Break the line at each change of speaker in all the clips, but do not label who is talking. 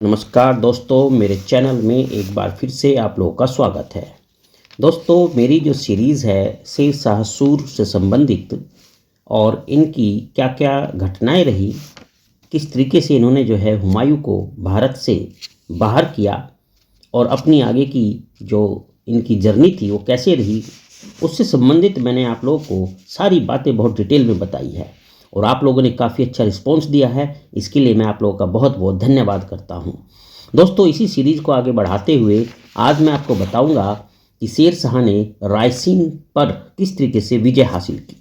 नमस्कार दोस्तों, मेरे चैनल में एक बार फिर से आप लोगों का स्वागत है। दोस्तों, मेरी जो सीरीज़ है शेरशाह सूर्य से संबंधित और इनकी क्या-क्या घटनाएं रही, किस तरीके से इन्होंने जो है हुमायूं को भारत से बाहर किया और अपनी आगे की जो इनकी जर्नी थी वो कैसे रही, उससे संबंधित मैंने आप लोगों को सारी बातें बहुत डिटेल में बताई है और आप लोगों ने काफ़ी अच्छा रिस्पॉन्स दिया है। इसके लिए मैं आप लोगों का बहुत बहुत धन्यवाद करता हूं। दोस्तों, इसी सीरीज़ को आगे बढ़ाते हुए आज मैं आपको बताऊंगा कि शेरशाह ने रायसीन पर किस तरीके से विजय हासिल की।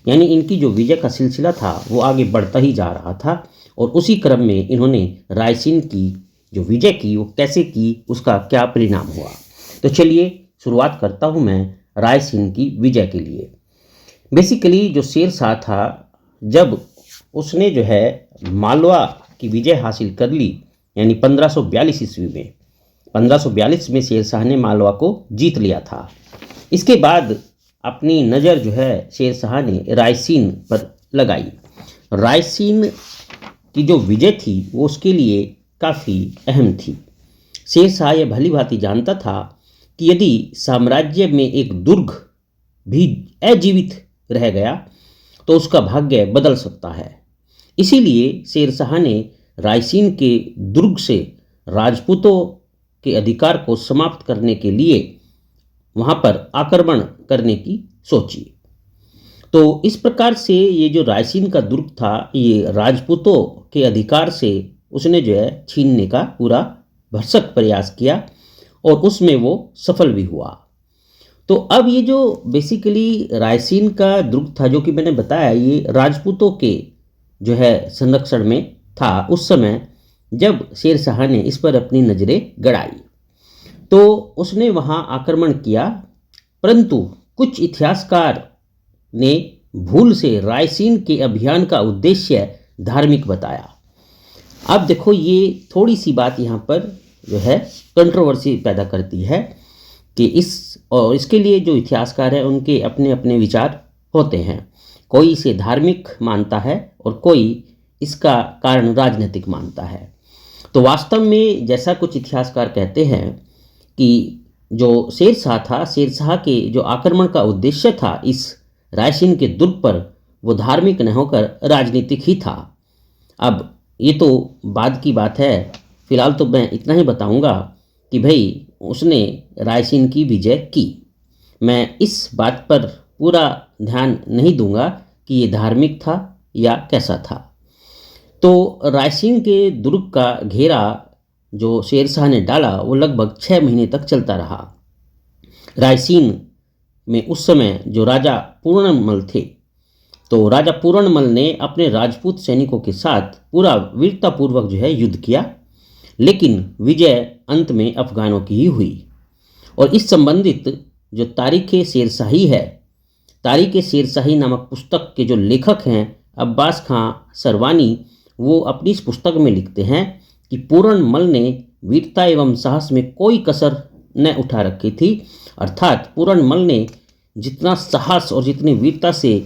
यानी इनकी जो विजय का सिलसिला था वो आगे बढ़ता ही जा रहा था और उसी क्रम में इन्होंने रायसीन की जो विजय की वो कैसे की, उसका क्या परिणाम हुआ। तो चलिए शुरुआत करता हूँ मैं रायसीन की विजय के लिए। बेसिकली जो शेरशाह था, जब उसने जो है मालवा की विजय हासिल कर ली, यानी 1542 ईस्वी में 1542 में शेरशाह ने मालवा को जीत लिया था। इसके बाद अपनी नज़र जो है शेरशाह ने रायसीन पर लगाई। रायसीन की जो विजय थी वो उसके लिए काफ़ी अहम थी। शेरशाह यह भली भांति जानता था कि यदि साम्राज्य में एक दुर्ग भी अजीवित रह गया तो उसका भाग्य बदल सकता है। इसीलिए शेरशाह ने रायसीन के दुर्ग से राजपूतों के अधिकार को समाप्त करने के लिए वहाँ पर आक्रमण करने की सोची। तो इस प्रकार से ये जो रायसीन का दुर्ग था, ये राजपूतों के अधिकार से उसने जो है छीनने का पूरा भरसक प्रयास किया और उसमें वो सफल भी हुआ। तो अब ये जो बेसिकली रायसीन का दुर्ग था, जो कि मैंने बताया ये राजपूतों के जो है संरक्षण में था उस समय, जब शेरशाह ने इस पर अपनी नज़रें गड़ाई तो उसने वहाँ आक्रमण किया। परंतु कुछ इतिहासकार ने भूल से रायसीन के अभियान का उद्देश्य धार्मिक बताया। अब देखो, ये थोड़ी सी बात यहाँ पर जो है कंट्रोवर्सी पैदा करती है कि इसके लिए जो इतिहासकार हैं उनके अपने अपने विचार होते हैं। कोई इसे धार्मिक मानता है और कोई इसका कारण राजनीतिक मानता है। तो वास्तव में जैसा कुछ इतिहासकार कहते हैं कि जो शेरशाह था, शेरशाह के जो आक्रमण का उद्देश्य था इस रायसीन के दुर्ग पर, वो धार्मिक न होकर राजनीतिक ही था। अब ये तो बाद की बात है, फिलहाल तो मैं इतना ही बताऊंगा कि भाई उसने रायसीन की विजय की। मैं इस बात पर पूरा ध्यान नहीं दूंगा कि ये धार्मिक था या कैसा था। तो रायसीन के दुर्ग का घेरा जो शेरशाह ने डाला वो लगभग 6 महीने तक चलता रहा। रायसीन में उस समय जो राजा पूर्णमल थे, तो राजा पूर्णमल ने अपने राजपूत सैनिकों के साथ पूरा वीरतापूर्वक जो है युद्ध किया, लेकिन विजय अंत में अफगानों की ही हुई। और इस संबंधित जो तारीख़ शेरशाही है, तारीख़ शेरशाही नामक पुस्तक के जो लेखक हैं अब्बास खां सरवानी, वो अपनी इस पुस्तक में लिखते हैं कि पूर्णमल ने वीरता एवं साहस में कोई कसर न उठा रखी थी। अर्थात पूर्णमल ने जितना साहस और जितनी वीरता से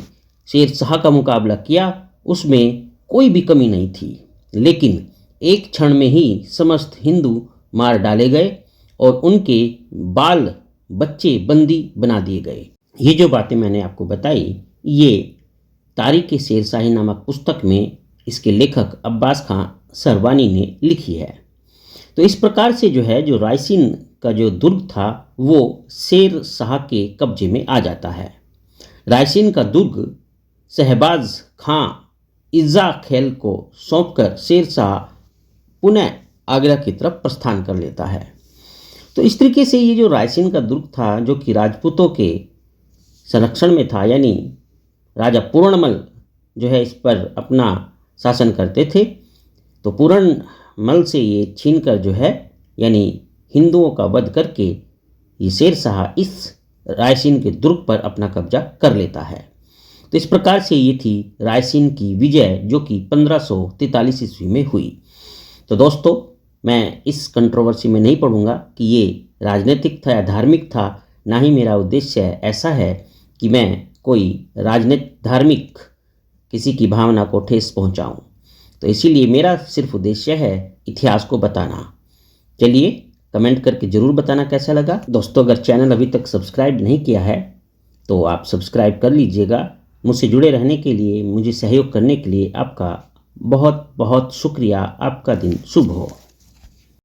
शेरशाह का मुकाबला किया उसमें कोई भी कमी नहीं थी, लेकिन एक क्षण में ही समस्त हिंदू मार डाले गए और उनके बाल बच्चे बंदी बना दिए गए। ये जो बातें मैंने आपको बताई, ये तारीख़ शेरशाही नामक पुस्तक में इसके लेखक अब्बास खां सरवानी ने लिखी है। तो इस प्रकार से जो है जो रायसीन का जो दुर्ग था वो शेरशाह के कब्जे में आ जाता है। रायसीन का दुर्ग शहबाज खां इज़्ज़ा खेल को सौंपकर शेरशाह पुनः आगरा की तरफ प्रस्थान कर लेता है। तो इस तरीके से ये जो रायसीन का दुर्ग था, जो कि राजपूतों के संरक्षण में था, यानी राजा पूर्णमल जो है इस पर अपना शासन करते थे, तो पूर्णमल से ये छीनकर जो है यानी हिंदुओं का वध करके ये शेरशाह इस रायसीन के दुर्ग पर अपना कब्जा कर लेता है। तो इस प्रकार से ये थी रायसीन की विजय, जो कि 1543 ईस्वी में हुई। तो दोस्तों, मैं इस कंट्रोवर्सी में नहीं पढ़ूंगा कि ये राजनीतिक था या धार्मिक था। ना ही मेरा उद्देश्य ऐसा है कि मैं कोई राजनीतिक धार्मिक किसी की भावना को ठेस पहुंचाऊं। तो इसीलिए मेरा सिर्फ उद्देश्य है इतिहास को बताना। चलिए कमेंट करके ज़रूर बताना कैसा लगा। दोस्तों अगर चैनल अभी तक सब्सक्राइब नहीं किया है तो आप सब्सक्राइब कर लीजिएगा। मुझसे जुड़े रहने के लिए, मुझे सहयोग करने के लिए आपका बहुत बहुत शुक्रिया। आपका दिन शुभ हो।